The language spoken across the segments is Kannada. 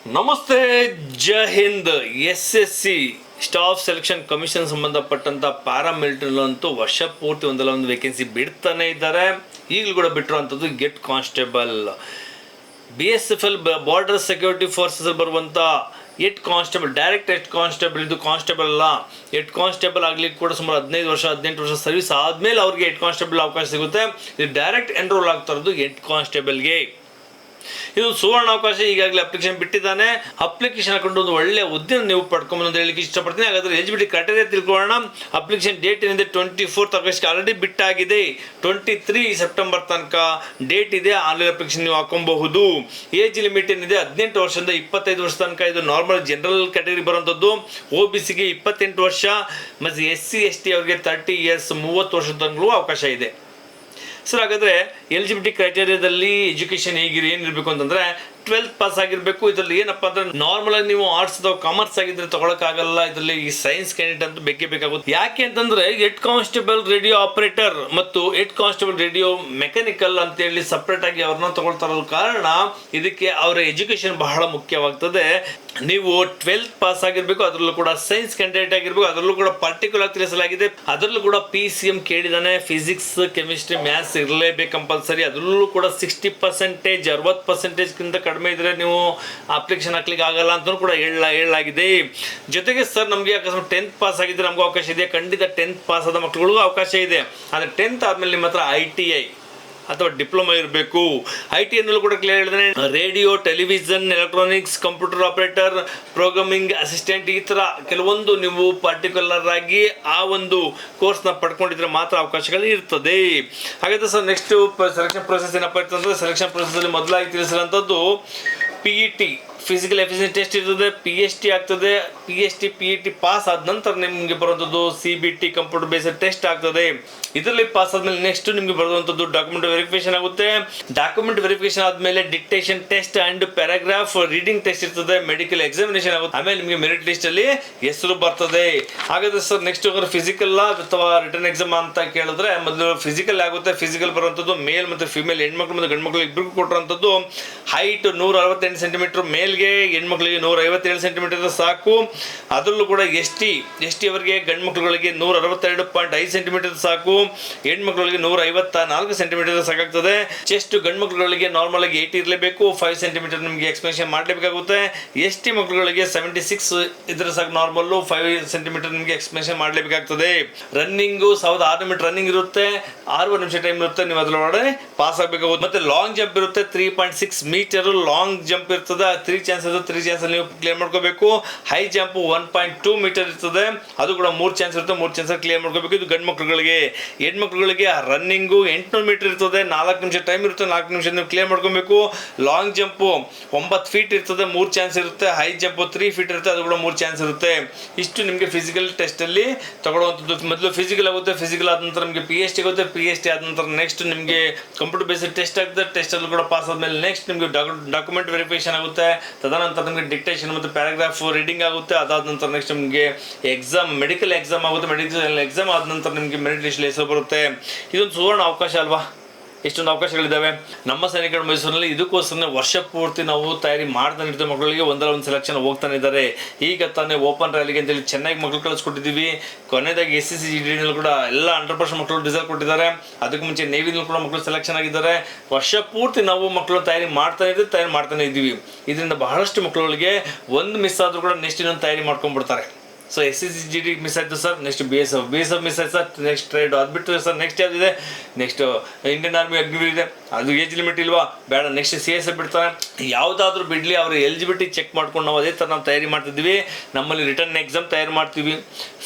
ನಮಸ್ತೆ, Jai Hind. SSC staff selection commission ಸಂಬಂಧಪಟ್ಟಂಥ ಪ್ಯಾರಾಮಿಲಿಟರಿಲಂತೂ ವರ್ಷ ಪೂರ್ತಿ ಒಂದಲ್ಲ ಒಂದು ವೇಕೆನ್ಸಿ ಬಿಡ್ತಾನೆ ಇದ್ದಾರೆ. ಈಗಲೂ ಕೂಡ ಬಿಟ್ಟಿರುವಂಥದ್ದು head constable, BSFL border security forces ಬರುವಂಥ head constable, direct head constable. ಇದು ಕಾನ್ಸ್ಟೇಬಲ್ ಅಲ್ಲ, ಹೆಡ್ ಕಾನ್ಸ್ಟೇಬಲ್ ಆಗಲಿಕ್ಕೆ ಕೂಡ ಸುಮಾರು 18 ವರ್ಷ ಸರ್ವಿಸ್ ಆದಮೇಲೆ ಅವ್ರಿಗೆ ಹೆಡ್ ಕಾನ್ಸ್ಟೇಬಲ್ ಅವಕಾಶ ಸಿಗುತ್ತೆ. ಇದು ಡೈರೆಕ್ಟ್ ಎನ್ರೋಲ್ ಆಗ್ತಾ ಇರೋದು ಹೆಡ್ ಕಾನ್ಸ್ಟೇಬಲ್ಗೆ. ಇದು ಸುವರ್ಣ ಅವಕಾಶ. ಈಗಾಗಲೇ ಅಪ್ಲಿಕೇಶನ್ ಬಿಟ್ಟಿದ್ದಾನೆ. ಅಪ್ಲಿಕೇಶನ್ ಹಾಕೊಂಡು ಒಂದು ಒಳ್ಳೆ ಹುದ್ದೆಯನ್ನು ನೀವು ಪಡ್ಕೊಂಡು ಅಂತ ಹೇಳಲಿಕ್ಕೆ ಇಷ್ಟಪಡ್ತೀನಿ. ಹಾಗಾದ್ರೆ ಎಲಿಜಿಬಿಲಿಟಿ ಕ್ರೈಟೀರಿಯಾ ತಿಳ್ಕೊಳ್ಳೋಣ. ಅಪ್ಲಿಕೇಶನ್ ಡೇಟ್ ಏನಿದೆ 24 ಆಗಸ್ಟ್ ಆಲ್ರೆಡಿ ಬಿಟ್ಟಾಗಿದೆ. 23 ಸೆಪ್ಟೆಂಬರ್ ತನಕ ಡೇಟ್ ಇದೆ. ಆನ್ಲೈನ್ ಅಪ್ಲಿಕೇಶನ್ ನೀವು ಹಾಕೊಬಹುದು. ಏಜ್ ಲಿಮಿಟ್ ಏನಿದೆ 18 ವರ್ಷದಿಂದ 25 ವರ್ಷ ತನಕ. ಇದು ನಾರ್ಮಲ್ ಜನರಲ್ ಕ್ಯಾಟಗರಿ ಬರುವಂಥದ್ದು. OBCಗೆ 28 ವರ್ಷ ಮತ್ತು SC ST ಅವರಿಗೆ 30 ಇಯರ್ಸ್ 30 ವರ್ಷದ ತನಕ ಅವಕಾಶ ಇದೆ. ಸರ್, ಹಾಗಾದರೆ ಎಲಿಜಿಬಿಲಿಟಿ ಕ್ರೈಟೀರಿಯಾದಲ್ಲಿ ಎಜುಕೇಷನ್ ಏನಿರಬೇಕು ಅಂತಂದರೆ 12th ಪಾಸ್ ಆಗಿರಬೇಕು. ಇದರಲ್ಲಿ ಏನಪ್ಪ ಅಂದರೆ ನಾರ್ಮಲ್ ಆಗಿ ನೀವು ಆರ್ಟ್ಸ್ ಅಥವಾ ಕಾಮರ್ಸ್ ಆಗಿದ್ರೆ ತಗೊಳಕ್ಕಾಗಲ್ಲ. ಇದರಲ್ಲಿ ಈ ಸೈನ್ಸ್ ಕ್ಯಾಂಡಿಡೇಟ್ ಅಂತೂ ಬೇಕಾಗುತ್ತೆ. ಯಾಕೆ ಅಂತಂದ್ರೆ ಹೆಡ್ ಕಾನ್ಸ್ಟೇಬಲ್ ರೇಡಿಯೋ ಆಪರೇಟರ್ ಮತ್ತು ಹೆಡ್ ಕಾನ್ಸ್ಟೇಬಲ್ ರೇಡಿಯೋ ಮೆಕ್ಯಾನಿಕಲ್ ಅಂತೇಳಿ ಸಪ್ರೇಟ್ ಆಗಿ ಅವ್ರನ್ನ ತಗೊಳ್ತಾ ಇರೋ ಕಾರಣ ಇದಕ್ಕೆ ಅವರ ಎಜುಕೇಶನ್ ಬಹಳ ಮುಖ್ಯವಾಗ್ತದೆ. ನೀವು 12th ಪಾಸ್ ಆಗಿರ್ಬೇಕು, ಅದರಲ್ಲೂ ಕೂಡ ಸೈನ್ಸ್ ಕ್ಯಾಂಡಿಡೇಟ್ ಆಗಿರ್ಬೇಕು. ಅದರಲ್ಲೂ ಕೂಡ ಪರ್ಟಿಕ್ಯುಲರ್ ತಿಳಿಸಲಾಗಿದೆ. ಅದರಲ್ಲೂ ಕೂಡ PCM ಕೇಳಿದಾನೆ. ಫಿಸಿಕ್ಸ್, ಕೆಮಿಸ್ಟ್ರಿ, ಮ್ಯಾಥ್ಸ್ ಇರಲೇಬೇಕು ಕಂಪಲ್ಸರಿ. ಅದರಲ್ಲೂ ಕೂಡ 60%, 60%ಗಿಂತ ಕಡಿಮೆ ಇದ್ರೆ ನೀವು ಅಪ್ಲಿಕೇಶನ್ ಹಾಕ್ಲಿಕ್ಕೆ ಆಗಲ್ಲ ಅಂತ ಕೂಡ ಹೇಳಲಾಗಿದೆ. ಜೊತೆಗೆ ಸರ್, ನಮಗೆ ಅಕಸ್ಮಾತ್ 10th ಪಾಸ್ ಆಗಿದ್ರೆ ನಮಗೂ ಅವಕಾಶ ಇದೆ. ಖಂಡಿತ 10th ಪಾಸ್ ಆದ ಮಕ್ಕಳಿಗೂ ಅವಕಾಶ ಇದೆ. ಆದರೆ 10th ಆದಮೇಲೆ ನಿಮ್ಮ ಹತ್ರ ITI ಅಥವಾ ಡಿಪ್ಲೊಮಾ ಇರಬೇಕು. ITI ಅನ್ನೋದು ಕೂಡ ಕ್ಲಿಯರ್ ಹೇಳಿದ್ರೆ radio, television, electronics, computer operator, programming assistant, ಈ ಥರ ಕೆಲವೊಂದು ನೀವು ಪರ್ಟಿಕ್ಯುಲರ್ ಆಗಿ ಆ ಒಂದು ಕೋರ್ಸ್ನ ಪಡ್ಕೊಂಡಿದ್ರೆ ಮಾತ್ರ ಅವಕಾಶಗಳು ಇರ್ತದೆ. ಹಾಗಾದ್ರೆ ಸರ್, ನೆಕ್ಸ್ಟ್ ಸೆಲೆಕ್ಷನ್ ಪ್ರೊಸೆಸ್ ಏನಪ್ಪ ಇರ್ತಂದ್ರೆ, ಸೆಲೆಕ್ಷನ್ ಪ್ರೊಸೆಸ್ಸಲ್ಲಿ ಮೊದಲಾಗಿ ತಿಳಿಸಿರುವಂಥದ್ದು PET ಫಿಸಿಕಲ್ ಎಫಿಷಿಯನ್ಸಿ ಟೆಸ್ಟ್ ಇರ್ತದೆ. PST ಆಗ್ತದೆ. PET ಪಾಸ್ ಆದ ನಂತರ ನಿಮಗೆ ಬರುವಂಥದ್ದು CBT ಕಂಪ್ಯೂಟರ್ ಬೇಸ್ಡ್ ಟೆಸ್ಟ್ ಆಗ್ತದೆ. ಇದರಲ್ಲಿ ಪಾಸ್ ಆದ್ಮೇಲೆ ನೆಕ್ಸ್ಟ್ ನಿಮಗೆ ಬರುವಂಥದ್ದು ಡಾಕ್ಯುಮೆಂಟ್ ವೆರಿಫಿಕೇಶನ್ ಆಗುತ್ತೆ. ಡಾಕ್ಯುಮೆಂಟ್ ವೆರಿಫಿಕೇಶನ್ ಆದಮೇಲೆ dictation test and paragraph reading test ಇರ್ತದೆ. ಮೆಡಿಕಲ್ ಎಕ್ಸಾಮಿನೇಷನ್ ಆಗುತ್ತೆ. ಆಮೇಲೆ ನಿಮಗೆ ಮೆರಿಟ್ ಲಿಸ್ಟ್ ಅಲ್ಲಿ ಹೆಸರು ಬರ್ತದೆ. ಹಾಗಾದ್ರೆ ಸರ್, ನೆಕ್ಸ್ಟ್ ಫಿಸಿಕಲ್ ಅಥವಾ ರಿಟರ್ನ್ ಎಕ್ಸಾಮ್ ಅಂತ ಕೇಳಿದ್ರೆ ಮೊದಲು ಫಿಸಿಕಲ್ ಆಗುತ್ತೆ. ಫಿಸಿಕಲ್ ಬರುವಂಥದ್ದು ಮೇಲ್ ಮತ್ತು ಫಿಮೇಲ್, ಹೆಣ್ಮಕ್ಳು ಮತ್ತು ಗಂಡು ಮಕ್ಕಳು ಇಬ್ಬರಿಗೂ ಕೊಟ್ಟಿರುವಂಥದ್ದು. ಹೈಟ್ 168 ಸೆಂಟಿಮೀಟರ್, ಮೇಲ್ಗೆ ಹೆಣ್ಮಕ್ಳಿಗೆ 157 ಸೆಂಟಿಮೀಟರ್ ಸಾಕು. ಅದರಲ್ಲೂ ಕೂಡ ST ಅವರಿಗೆ ಗಂಡು ಮಕ್ಕಳುಗಳಿಗೆ 162.5 ಸೆಂಟಿಮೀಟರ್ ಸಾಕು. ಹೆಣ್ಮಕ್ಳುಗಳಿಗೆ 154 ಸೆಂಟಿಮೀಟರ್ ಸಾಕಾಗ್ತದೆ. ಚೆಸ್ಟ್ ಗಂಡು ಮಕ್ಕಳುಗಳಿಗೆ ನಾರ್ಮಲ್ ಆಗಿ 80 ಇರಲೇಬೇಕು. 5 ಸೆಂಟಿಮೀಟರ್ ನಿಮಗೆ ಎಕ್ಸ್ಪೆನ್ಷನ್ ಮಾಡಲೇಬೇಕಾಗುತ್ತೆ. ST ಮಕ್ಕಳುಗಳಿಗೆ 76 ಇದ್ರೆ ಸಾಕು ನಾರ್ಮಲ್. 5 ಸೆಂಟಿಮೀಟರ್ ನಿಮಗೆ ಎಕ್ಸ್ಪೆನ್ಷನ್ ಮಾಡಲೇಬೇಕಾಗ್ತದೆ. ರನ್ನಿಂಗು 1600 ಮೀಟರ್ ರನ್ನಿಂಗ್ ಇರುತ್ತೆ. 6 ನಿಮಿಷ ಟೈಮ್ ಇರುತ್ತೆ. ನೀವು ಅದರೊಳಗಡೆ ಪಾಸ್ ಆಗಬೇಕಾಗುತ್ತೆ. ಮತ್ತೆ ಲಾಂಗ್ ಜಂಪ್ ಇರುತ್ತೆ. 3.6 ಮೀಟರ್ ಲಾಂಗ್ ಜಂಪ್ ಇರ್ತದೆ. 3 ಚಾನ್ಸ್ ನೀವು ಕ್ಲಿಯರ್ ಮಾಡ್ಕೋಬೇಕು. ಹೈ ಜಂಪ್ 1.2 ಮೀಟರ್ ಇರ್ತದೆ. ಅದು ಕೂಡ 3 ಚಾನ್ಸ್ ಇರುತ್ತೆ. 3 ಚಾನ್ಸ್ ಕ್ಲಿಯರ್ ಮಾಡ್ಕೋಬೇಕು. ಇದು ಗಂಡು ಮಕ್ಕಳುಗಳಿಗೆ. ಹೆಣ್ಮಕ್ಳುಗಳಿಗೆ ರನ್ನಿಂಗು 800 ಮೀಟರ್ ಇರ್ತದೆ. 4 ನಿಮಿಷ ಟೈಮ್ ಇರುತ್ತೆ. 4 ನಿಮಿಷ ನೀವು ಕ್ಲಿಯರ್ ಮಾಡ್ಕೋಬೇಕು. ಲಾಂಗ್ ಜಂಪ್ 9 ಫೀಟ್ ಇರ್ತದೆ. 3 ಚಾನ್ಸ್ ಇರುತ್ತೆ. ಹೈ ಜಂಪ್ 3 ಫೀಟ್ ಇರುತ್ತೆ. ಅದು ಕೂಡ 3 ಚಾನ್ಸ್ ಇರುತ್ತೆ. ಇಷ್ಟು ನಿಮಗೆ ಫಿಸಿಕಲ್ ಟೆಸ್ಟ್ ಅಲ್ಲಿ ತಗೊಳ್ಳುವಂಥದ್ದು. ಮೊದಲು ಫಿಸಿಕಲ್ ಆಗುತ್ತೆ. ಫಿಸಿಕಲ್ ಆದ ನಂತರ ನಿಮಗೆ PST ಆಗುತ್ತೆ. PST ಆದ ನಂತರ ನೆಕ್ಸ್ಟ್ ನಿಮಗೆ ಕಂಪ್ಯೂಟರ್ ಬೇಸ್ಡ್ ಟೆಸ್ಟ್ ಆಗುತ್ತೆ. ಟೆಸ್ಟ್ ಅಲ್ಲಿ ಕೂಡ ಪಾಸ್ ಆದ್ಮೇಲೆ ನೆಕ್ಸ್ಟ್ ನಿಮಗೆ ಡಾಕ್ಯುಮೆಂಟ್ ವೆರಿಫಿಕೇಶನ್ ಆಗುತ್ತೆ. ತದನಂತರ ನಿಮಗೆ ಡಿಕ್ಟೇಷನ್ ಮತ್ತು ಪ್ಯಾರಾಗ್ರಾಫ್ ರೀಡಿಂಗ್ ಆಗುತ್ತೆ. ಅದಾದ ನಂತರ ನೆಕ್ಸ್ಟ್ ನಿಮಗೆ ಎಕ್ಸಾಮ್, ಮೆಡಿಕಲ್ ಎಕ್ಸಾಮ್ ಆಗುತ್ತೆ. ಮೆಡಿಕಲ್ ಎಕ್ಸಾಮ್ ಆದ ನಂತರ ನಿಮಗೆ ಮೆರಿಟ್ ಲಿಸ್ಟ್ ಹೆಸರು ಬರುತ್ತೆ. ಇದೊಂದು ಸುವರ್ಣ ಅವಕಾಶ ಅಲ್ವಾ? ಎಷ್ಟೊಂದು ಅವಕಾಶಗಳಿದ್ದಾವೆ ನಮ್ಮ ಸೈನಿಕರ ಮೈಸೂರಿನಲ್ಲಿ. ಇದಕ್ಕೋಸ್ಕರ ವರ್ಷ ಪೂರ್ತಿ ನಾವು ತಯಾರಿ ಮಾಡ್ತಾನೆ ಇರ್ತೇವೆ. ಮಕ್ಕಳಿಗೆ ಒಂದಲ್ಲ ಒಂದು ಸೆಲೆಕ್ಷನ್ ಹೋಗ್ತಾನೆ ಇದ್ದಾರೆ. ಈಗ ತಾನೇ ಓಪನ್ ರ್ಯಾಲಿಗೆ ಅಂತೇಳಿ ಚೆನ್ನಾಗಿ ಮಕ್ಕಳು ಕಳಿಸ್ಕೊಟ್ಟಿದ್ದೀವಿ. ಕೊನೆಯದಾಗಿ SSC GD ಕೂಡ ಎಲ್ಲ 100% ಮಕ್ಕಳು ರಿಸಲ್ಟ್ ಕೊಟ್ಟಿದ್ದಾರೆ. ಅದಕ್ಕೆ ಮುಂಚೆ ನೇವಿನಲ್ಲಿ ಕೂಡ ಮಕ್ಕಳು ಸೆಲೆಕ್ಷನ್ ಆಗಿದ್ದಾರೆ. ವರ್ಷ ಪೂರ್ತಿ ನಾವು ಮಕ್ಕಳು ತಯಾರಿ ಮಾಡ್ತಾನೆ ಇದ್ದೀವಿ. ಇದರಿಂದ ಬಹಳಷ್ಟು ಮಕ್ಕಳುಗಳಿಗೆ ಒಂದು ಮಿಸ್ ಆದರೂ ಕೂಡ ನೆಕ್ಸ್ಟ್ ಇನ್ನೊಂದು ತಯಾರಿ ಮಾಡ್ಕೊಂಡ್ಬಿಡ್ತಾರೆ. ಸೊ SSC GD ಮಿಸ್ ಆಯಿತು ಸರ್, ನೆಕ್ಸ್ಟ್ BSF ಮಿಸ್ ಆಯ್ತು ಸರ್, ನೆಕ್ಸ್ಟ್ ಟ್ರೇಡ್ ಅದು ಬಿಟ್ಟು ಸರ್ ನೆಕ್ಸ್ಟ್ ಯಾವುದಿದೆ, ನೆಕ್ಸ್ಟ್ ಇಂಡಿಯನ್ ಆರ್ಮಿ ಅಗ್ನಿವೀರ್ ಇದೆ. ಅದು ಏಜ್ ಲಿಮಿಟ್ ಇಲ್ವಾ, ಬೇಡ ನೆಕ್ಸ್ಟ್ CSF ಬಿಡ್ತಾರೆ. ಯಾವುದಾದ್ರೂ ಬಿಡಲಿ, ಅವ್ರ ಎಲಿಜಿಬಿಲಿಟಿ ಚೆಕ್ ಮಾಡ್ಕೊಂಡು ನಾವು ಅದೇ ಥರ ನಾವು ತಯಾರಿ ಮಾಡ್ತಿದ್ದೀವಿ. ನಮ್ಮಲ್ಲಿ ರಿಟರ್ನ್ ಎಕ್ಸಾಮ್ ತಯಾರು ಮಾಡ್ತೀವಿ,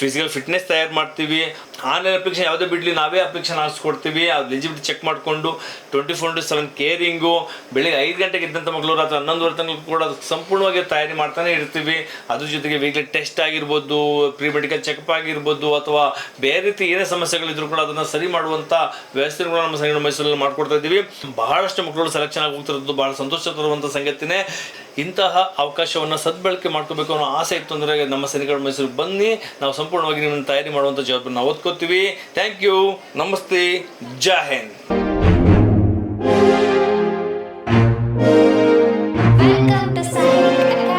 ಫಿಸಿಕಲ್ ಫಿಟ್ನೆಸ್ ತಯಾರು ಮಾಡ್ತೀವಿ. ಆನ್ಲೈನ್ ಅಪ್ಲಿಕೇಶನ್ ಯಾವುದೇ ಬಿಡಲಿ ನಾವೇ ಅಪ್ಲಿಕೇಶನ್ ಹಾಕ್ಸ್ಕೊಡ್ತೀವಿ. ಅದು ಎಲಿಜಿಬಿಲಿಟಿ ಚೆಕ್ ಮಾಡಿಕೊಂಡು 24/7 ಕೇರಿಂಗು. ಬೆಳಿಗ್ಗೆ 5 ಗಂಟೆಗೆ ಇದ್ದಂಥ ಮಕ್ಕಳು ರಾತ್ರಿ 11:30 ತನಕ ಕೂಡ ಸಂಪೂರ್ಣವಾಗಿ ತಯಾರಿ ಮಾಡ್ತಾನೆ ಇರ್ತೀವಿ. ಅದ್ರ ಜೊತೆಗೆ ವೀಕ್ಲಿ ಟೆಸ್ಟ್ ಆಗಿರ್ಬೋದು, ಪ್ರೀ ಮೆಡಿಕಲ್ ಚೆಕಪ್ ಆಗಿರ್ಬೋದು, ಅಥವಾ ಬೇರೆ ರೀತಿ ಏನೇ ಸಮಸ್ಯೆಗಳಿದ್ರು ಕೂಡ ಅದನ್ನು ಸರಿ ಮಾಡುವಂಥ ವ್ಯವಸ್ಥೆ ಕೂಡ ನಮ್ಮ ಸೈನಿಕ ಮೈಸೂರಲ್ಲಿ ಮಾಡ್ಕೊಡ್ತಾ ಇದ್ದೀವಿ. ಬಹಳಷ್ಟು ಮಕ್ಕಳು ಸೆಲೆಕ್ಷನ್ ಆಗಿ ಹೋಗ್ತಿರೋದು ಬಹಳ ಸಂತೋಷ ತರುವಂಥ ಸಂಗತಿನೇ. ಇಂತಹ ಅವಕಾಶವನ್ನು ಸದ್ಬಳಕೆ ಮಾಡ್ಕೋಬೇಕು ಅನ್ನೋ ಆಸೆ ಇತ್ತು ಅಂದರೆ ನಮ್ಮ ಸೈನಿಕ ಮೈಸೂರಿಗೆ ಬನ್ನಿ. ನಾವು ಸಂಪೂರ್ಣವಾಗಿ ನಿಮ್ಮನ್ನು ತಯಾರಿ ಮಾಡುವಂಥ ಜವಾಬ್ದಾರಿ ನಾವು ಓದ್ಕೋತೀವಿ. Thank you. ನಮಸ್ತೆ. Jai Hind. Welcome to Science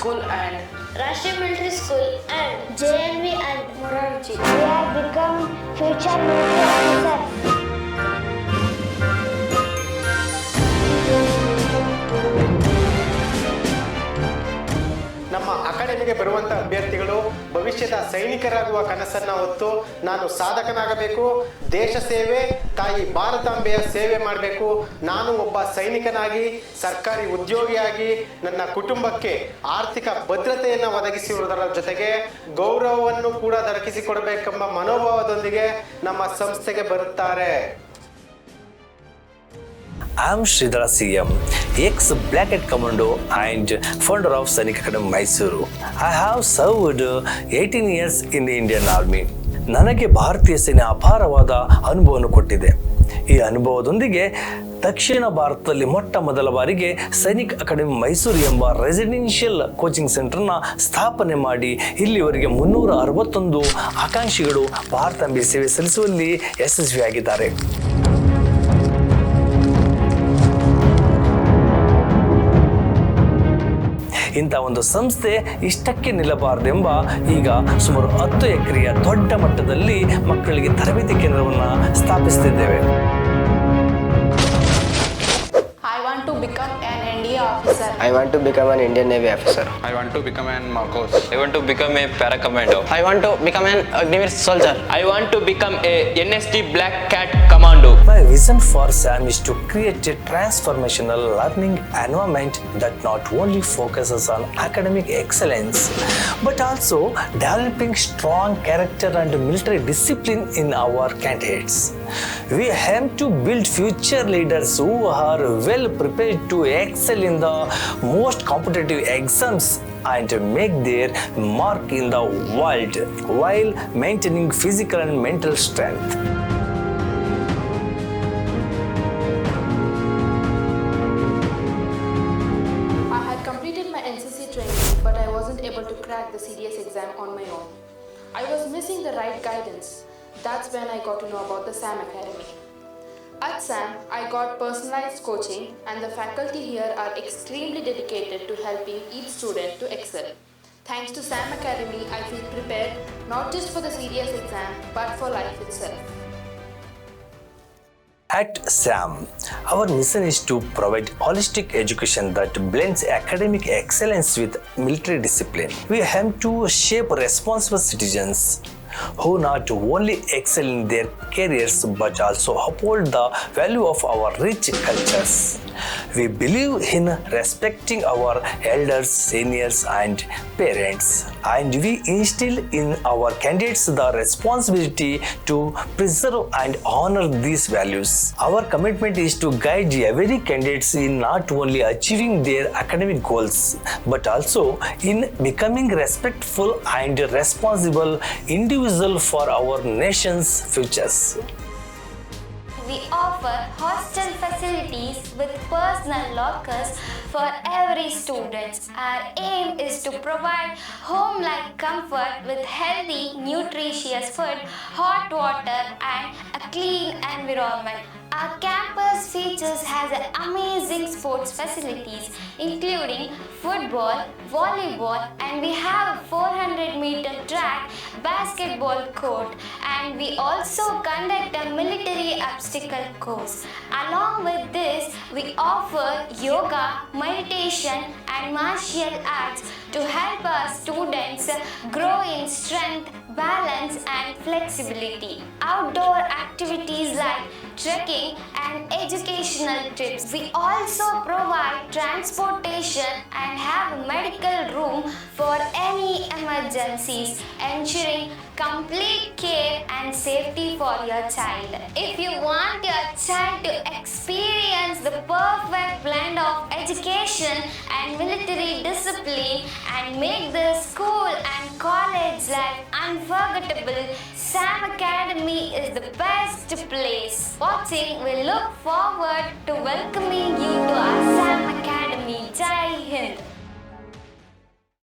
School and Rashtriya Military School and JNV and Morarji. We have become future military officers. ನಮ್ಮ ಅಕಾಡೆಮಿಗೆ ಬರುವಂಥ ಅಭ್ಯರ್ಥಿಗಳು ಭವಿಷ್ಯದ ಸೈನಿಕರಾಗುವ ಕನಸನ್ನು ಹೊತ್ತು ನಾನು ಸಾಧಕನಾಗಬೇಕು, ದೇಶ ಸೇವೆ, ತಾಯಿ ಭಾರತಾಂಬೆಯ ಸೇವೆ ಮಾಡಬೇಕು, ನಾನು ಒಬ್ಬ ಸೈನಿಕನಾಗಿ ಸರ್ಕಾರಿ ಉದ್ಯೋಗಿಯಾಗಿ ನನ್ನ ಕುಟುಂಬಕ್ಕೆ ಆರ್ಥಿಕ ಭದ್ರತೆಯನ್ನು ಒದಗಿಸಿರುವುದರ ಜೊತೆಗೆ ಗೌರವವನ್ನು ಕೂಡ ದೊರಕಿಸಿಕೊಡಬೇಕೆಂಬ ಮನೋಭಾವದೊಂದಿಗೆ ನಮ್ಮ ಸಂಸ್ಥೆಗೆ ಬರುತ್ತಾರೆ. I am Sridhara CM, ex-Black Hat Commando and founder of Sainik Academy Mysuru. I have served 18 years in the Indian Army. ನನಗೆ ಭಾರತೀಯ ಸೇನೆ ಅಪಾರವಾದ ಅನುಭವವನ್ನು ಕೊಟ್ಟಿದೆ. ಈ ಅನುಭವದೊಂದಿಗೆ ದಕ್ಷಿಣ ಭಾರತದಲ್ಲಿ ಮೊಟ್ಟ ಮೊದಲ ಬಾರಿಗೆ ಸೈನಿಕ್ ಅಕಾಡೆಮಿ ಮೈಸೂರು ಎಂಬ ರೆಸಿಡೆನ್ಷಿಯಲ್ ಕೋಚಿಂಗ್ ಸೆಂಟರ್ನ ಸ್ಥಾಪನೆ ಮಾಡಿ ಇಲ್ಲಿವರೆಗೆ 361 ಆಕಾಂಕ್ಷಿಗಳು ಭಾರತಾಂಬೆ ಸೇವೆ ಸಲ್ಲಿಸುವಲ್ಲಿ ಯಶಸ್ವಿಯಾಗಿದ್ದಾರೆ. ಇಂಥ ಒಂದು ಸಂಸ್ಥೆ ಇಷ್ಟಕ್ಕೆ ನಿಲ್ಲಬಾರದೆಂಬ ಈಗ ಸುಮಾರು 10 ಎಕರೆಯ ದೊಡ್ಡ ಮಟ್ಟದಲ್ಲಿ ಮಕ್ಕಳಿಗೆ ತರಬೇತಿ ಕೇಂದ್ರವನ್ನು ಸ್ಥಾಪಿಸುತ್ತಿದ್ದೇವೆ. I want to become an NDA officer. I want to become an Indian Navy officer. I want to become an Marcos. I want to become a paracommando. I want to become an Agniveer soldier. I want to become a NSD Black Cat Commando. My vision for SAM is to create a transformational learning environment that not only focuses on academic excellence but also developing strong character and military discipline in our candidates. We aim to build future leaders who are well prepared to excel in the most competitive exams and make their mark in the world while maintaining physical and mental strength. I had completed my NCC training, but I wasn't able to crack the CDS exam on my own. I was missing the right guidance. That's when I got to know about the SAM Academy. At SAM, I got personalized coaching and the faculty here are extremely dedicated to helping each student to excel. Thanks to SAM Academy, I feel prepared not just for the CDS exam but for life itself. At SAM, our mission is to provide holistic education that blends academic excellence with military discipline. We aim to shape responsible citizens who not only excel in their careers but also uphold the value of our rich cultures. We believe in respecting our elders, seniors and parents, and we instill in our candidates the responsibility to preserve and honor these values. Our commitment is to guide every candidate in not only achieving their academic goals but also in becoming respectful and responsible individual for our nation's futures. We offer hostel facilities with personal lockers for every student. Our aim is to provide home-like comfort with healthy, nutritious food, hot water and a clean environment. Our campus features has amazing sports facilities including football, volleyball and we have a 400-meter track, basketball court and we also conduct a military obstacle course. Along with this, we offer yoga, meditation and martial arts to help our students grow in strength, balance and flexibility. Outdoor activities like trekking and educational trips. We also provide transportation and have a medical room for any emergencies, ensuring complete care and safety for your child. If you want your child to experience the perfect blend of education and military discipline and make the school and college life unforgettable, SAM Academy is the best place. Watching, we look forward to welcoming